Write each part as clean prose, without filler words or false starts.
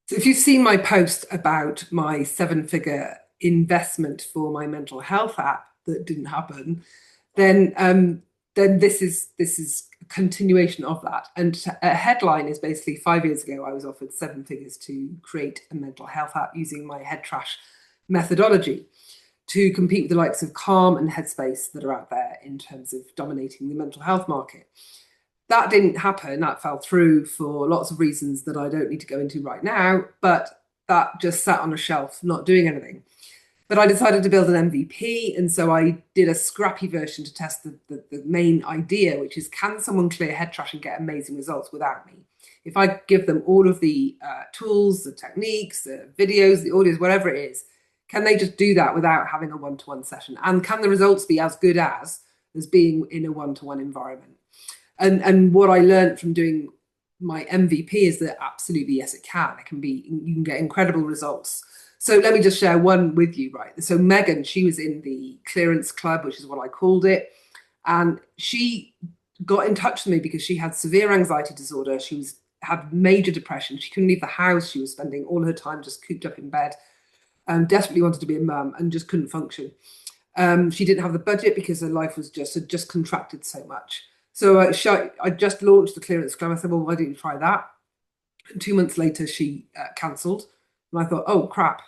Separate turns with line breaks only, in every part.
So if you've seen my post about my seven-figure investment for my mental health app that didn't happen, then then this is a continuation of that. And a headline is basically 5 years ago, I was offered seven figures to create a mental health app using my head trash methodology to compete with the likes of Calm and Headspace that are out there in terms of dominating the mental health market. That didn't happen. That fell through for lots of reasons that I don't need to go into right now, but that just sat on a shelf, not doing anything. But I decided to build an MVP, and so I did a scrappy version to test the main idea, which is, can someone clear head trash and get amazing results without me? If I give them all of the tools, the techniques, the videos, the audios, whatever it is, can they just do that without having a one-to-one session? And can the results be as good as being in a one-to-one environment? And what I learned from doing my MVP is that absolutely yes, it can. It can be, you can get incredible results. So let me just share one with you, right? So Megan, she was in the clearance club, which is what I called it, and she got in touch with me because she had severe anxiety disorder. She was had major depression. She couldn't leave the house. She was spending all her time just cooped up in bed. Desperately wanted to be a mum and just couldn't function. She didn't have the budget because her life was had just contracted so much. So I just launched the clearance club. I said, well, why don't you try that? And 2 months later, she cancelled. And I thought, oh, crap,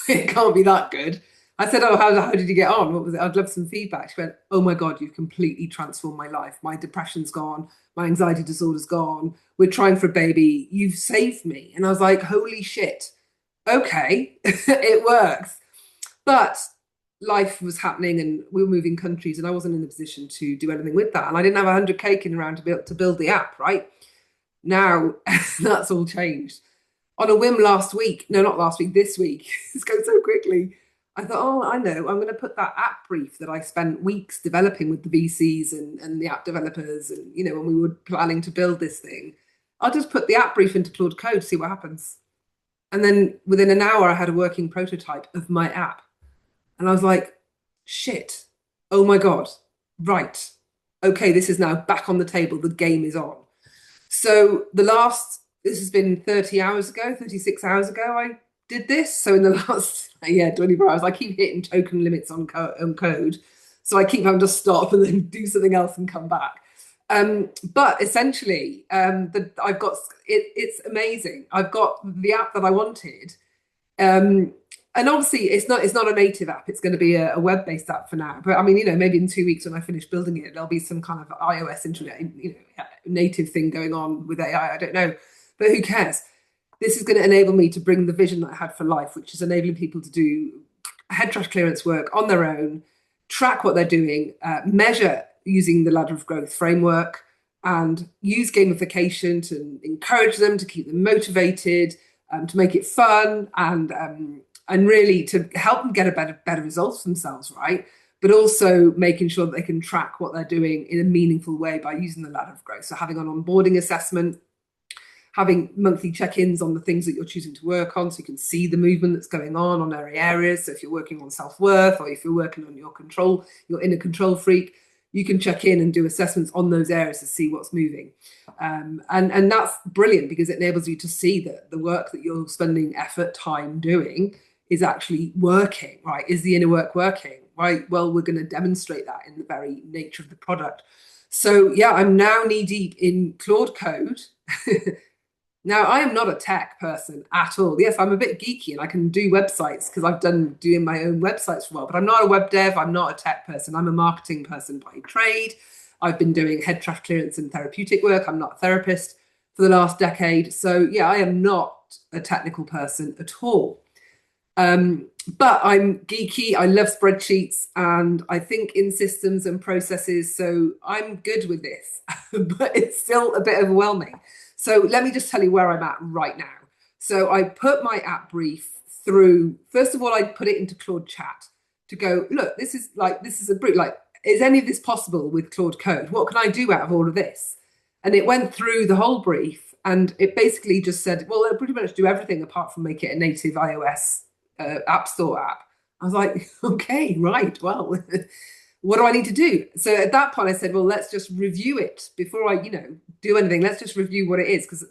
it can't be that good. I said, oh, how did you get on? What was it? I'd love some feedback. She went, oh my God, you've completely transformed my life. My depression's gone. My anxiety disorder's gone. We're trying for a baby. You've saved me. And I was like, holy shit. Okay, it works. But life was happening and we were moving countries and I wasn't in a position to do anything with that. And I didn't have 100K kicking around to build the app, right? Now that's all changed. On a whim last week, no, not last week, this week, it's going so quickly. I thought, oh, I know, I'm going to put that app brief that I spent weeks developing with the VCs and the app developers. And, when we were planning to build this thing, I'll just put the app brief into Claude Code, see what happens. And then within an hour, I had a working prototype of my app. And I was like, shit, oh my God, right. Okay, this is now back on the table. The game is on. So this has been 30 hours ago, 36 hours ago, I did this. So in the last, 24 hours, I keep hitting token limits on code. So I keep having to stop and then do something else and come back. But essentially, I've got it's amazing. I've got the app that I wanted. And obviously it's not a native app. It's going to be a web-based app for now. But I mean, maybe in 2 weeks when I finish building it, there'll be some kind of iOS internet, native thing going on with AI. I don't know, but who cares? This is going to enable me to bring the vision that I had for life, which is enabling people to do head trash clearance work on their own, track what they're doing, measure using the ladder of growth framework, and use gamification to encourage them, to keep them motivated, to make it fun, and really to help them get a better results for themselves, right? But also making sure that they can track what they're doing in a meaningful way by using the ladder of growth. So having an onboarding assessment, having monthly check-ins on the things that you're choosing to work on so you can see the movement that's going on areas. So if you're working on self-worth or if you're working on your control, your inner control freak, you can check in and do assessments on those areas to see what's moving. And that's brilliant because it enables you to see that the work that you're spending effort, time doing is actually working, right? Is the inner work working, right? Well, we're going to demonstrate that in the very nature of the product. So yeah, I'm now knee deep in Claude Code. Now, I am not a tech person at all. Yes, I'm a bit geeky and I can do websites because I've done doing my own websites for a while, but I'm not a web dev. I'm not a tech person. I'm a marketing person by trade. I've been doing head trash clearance and therapeutic work. I'm not a therapist for the last decade. So yeah, I am not a technical person at all. But I'm geeky. I love spreadsheets and I think in systems and processes. So I'm good with this, but it's still a bit overwhelming. So let me just tell you where I'm at right now. So I put my app brief through, first of all, I put it into Claude Chat to go, look, this is a brief, is any of this possible with Claude Code? What can I do out of all of this? And it went through the whole brief and it basically just said, well, they'll pretty much do everything apart from make it a native iOS App Store app. I was like, okay, right, well, what do I need to do? So at that point I said, well, let's just review it before I, do anything. Let's just review what it is because,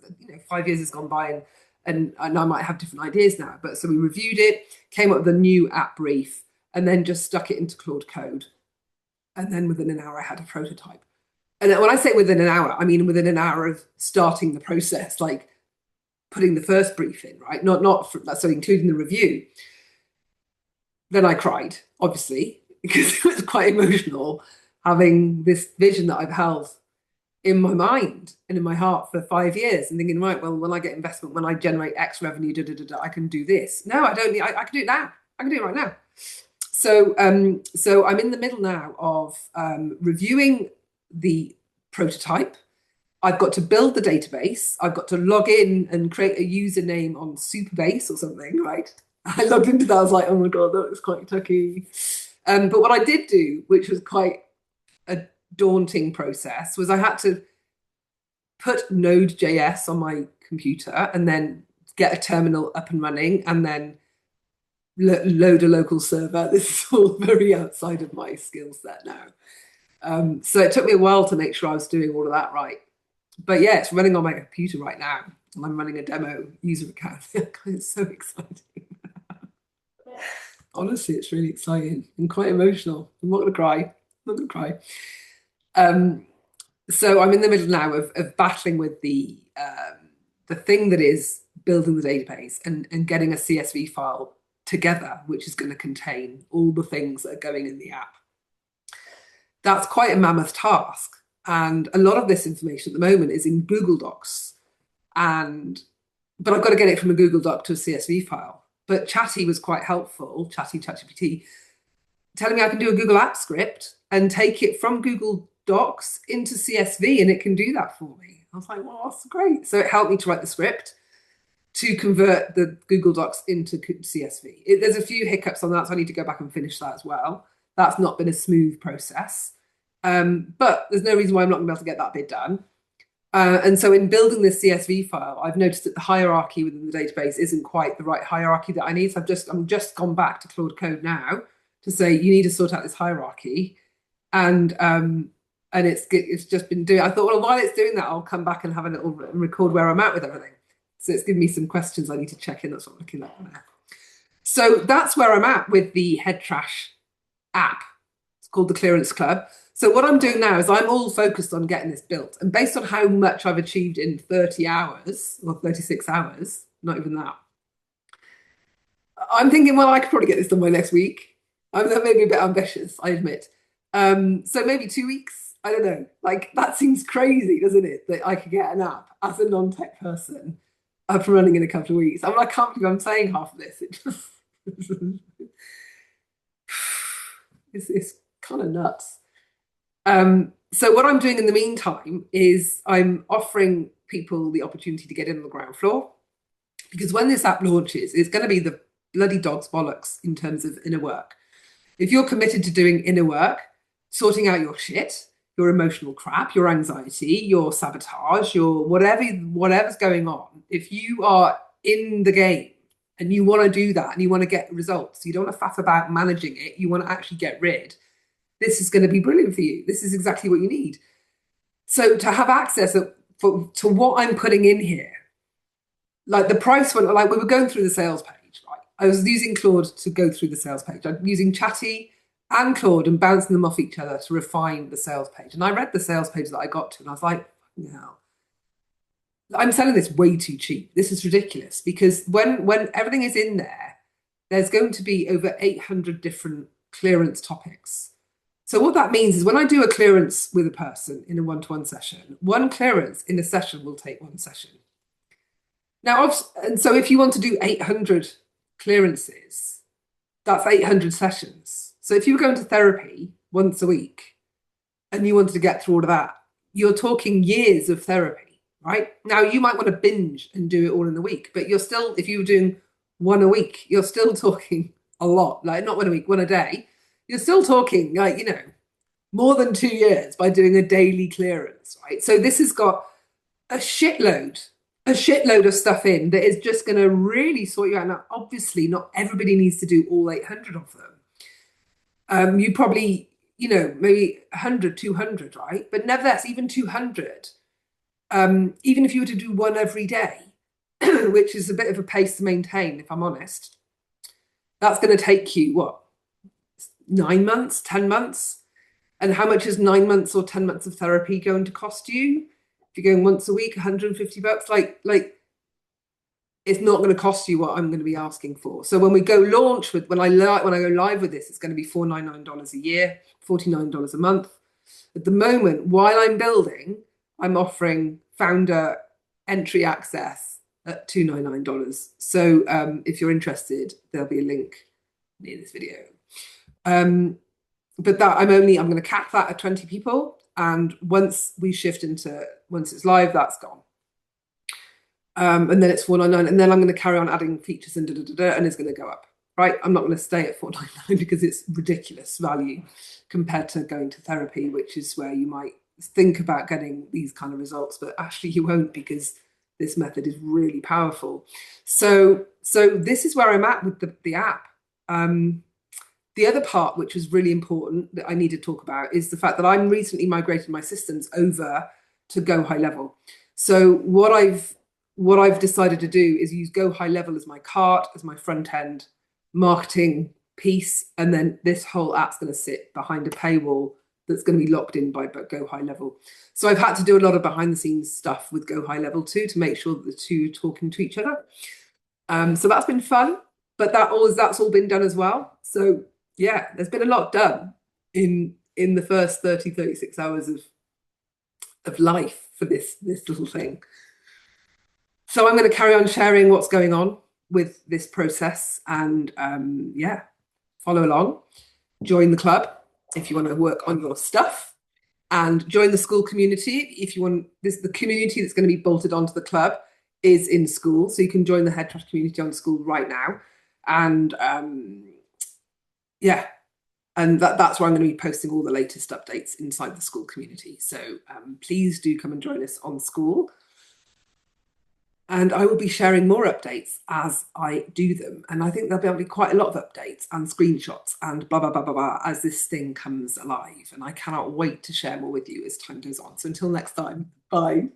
5 years has gone by and I might have different ideas now. But so we reviewed it, came up with a new app brief, and then just stuck it into Claude Code. And then within an hour, I had a prototype. And when I say within an hour, I mean within an hour of starting the process, like putting the first brief in, right? So including the review. Then I cried, obviously, because it was quite emotional having this vision that I've held in my mind and in my heart for 5 years and thinking, right, well, when I get investment, when I generate X revenue, I can do this. No, I don't need, I can do it now. I can do it right now. So I'm in the middle now of reviewing the prototype. I've got to build the database. I've got to log in and create a username on Superbase or something, right? I logged into that. I was like, oh my God, that was quite tricky. But what I did do, which was quite a daunting process, was I had to put Node.js on my computer and then get a terminal up and running and then load a local server. This is all very outside of my skill set now. So it took me a while to make sure I was doing all of that right. But yeah, it's running on my computer right now. And I'm running a demo user account. It's so exciting. Honestly, it's really exciting and quite emotional. I'm not going to cry. I'm not going to cry. So I'm in the middle now of battling with the thing that is building the database and getting a CSV file together, which is going to contain all the things that are going in the app. That's quite a mammoth task. And a lot of this information at the moment is in Google Docs. But I've got to get it from a Google Doc to a CSV file. But Chatty was quite helpful, ChatGPT, telling me I can do a Google App script and take it from Google Docs into CSV, and it can do that for me. I was like, well, that's great. So it helped me to write the script to convert the Google Docs into CSV. There's a few hiccups on that, so I need to go back and finish that as well. That's not been a smooth process. But there's no reason why I'm not going to be able to get that bit done. And so in building this CSV file, I've noticed that the hierarchy within the database isn't quite the right hierarchy that I need. So I'm just gone back to Claude Code now to say, you need to sort out this hierarchy. And it's just been doing, I thought, well, while it's doing that, I'll come back and have a little record where I'm at with everything. So it's given me some questions I need to check in. That's what I'm looking at now. So that's where I'm at with the Head Trash app. It's called the Clearance Club. So what I'm doing now is I'm all focused on getting this built. And based on how much I've achieved in 30 hours or 36 hours, not even that, I'm thinking, well, I could probably get this done by next week. That may be a bit ambitious, I admit. So maybe 2 weeks, I don't know. Like, that seems crazy, doesn't it? That I could get an app as a non-tech person up and running in a couple of weeks. I mean, I can't believe I'm saying half of this. It just, it's kind of nuts. So what I'm doing in the meantime is I'm offering people the opportunity to get in on the ground floor, because when this app launches, it's going to be the bloody dog's bollocks in terms of inner work. If you're committed to doing inner work, sorting out your shit, your emotional crap, your anxiety, your sabotage, your whatever's going on, if you are in the game and you want to do that and you want to get results, you don't want to faff about managing it, you want to actually get rid, this is going to be brilliant for you. This is exactly what you need. So to have access to what I'm putting in here, like the price went, like we were going through the sales page, right? I was using Claude to go through the sales page. I'm using Chatty and Claude and bouncing them off each other to refine the sales page. And I read the sales page that I got to and I was like, no, I'm selling this way too cheap. This is ridiculous, because when everything is in there, there's going to be over 800 different clearance topics. So what that means is when I do a clearance with a person in a one-to-one session, one clearance in a session will take one session. Now, and so if you want to do 800 clearances, that's 800 sessions. So if you were going to therapy once a week and you wanted to get through all of that, you're talking years of therapy, right? Now, you might want to binge and do it all in a week, but you're still, if you were doing one a week, you're still talking a lot, like not one a week, one a day. You're still talking like, more than 2 years by doing a daily clearance, right? So this has got a shitload of stuff in that is just going to really sort you out. Now, obviously, not everybody needs to do all 800 of them. You probably, maybe 100, 200, right? But nevertheless, even 200, even if you were to do one every day, which is a bit of a pace to maintain, if I'm honest, that's going to take you, what, 9 months, 10 months? And how much is 9 months or 10 months of therapy going to cost you? If you're going once a week, $150, like it's not going to cost you what I'm going to be asking for. So when we go launch with, when I go live with this, it's going to be $499 a year, $49 a month. At the moment, while I'm building, I'm offering founder entry access at $299. So if you're interested, there'll be a link near this video. But that I'm going to cap that at 20 people. And once it's live, that's gone. And then it's $499, and then I'm going to carry on adding features and and it's going to go up, right? I'm not going to stay at $499 because it's ridiculous value compared to going to therapy, which is where you might think about getting these kind of results, but actually you won't, because this method is really powerful. So this is where I'm at with the app. The other part, which was really important that I need to talk about, is the fact that I'm recently migrating my systems over to Go High Level. So what I've decided to do is use Go High Level as my cart, as my front end marketing piece, and then this whole app's going to sit behind a paywall that's going to be locked in by Go High Level. So I've had to do a lot of behind the scenes stuff with Go High Level too, to make sure that the two are talking to each other. So that's been fun, but that's all been done as well. So yeah, there's been a lot done in the first 36 hours of life for this little thing. So I'm going to carry on sharing what's going on with this process, and yeah, follow along, join the club if you want to work on your stuff, and join the school community if you want. The community that's going to be bolted onto the club is in school, so you can join the Head Trash community on school right now. And yeah, and that's where I'm going to be posting all the latest updates inside the school community. So please do come and join us on school. And I will be sharing more updates as I do them. And I think there'll be quite a lot of updates and screenshots and blah, blah, blah, blah, blah, as this thing comes alive. And I cannot wait to share more with you as time goes on. So until next time, bye.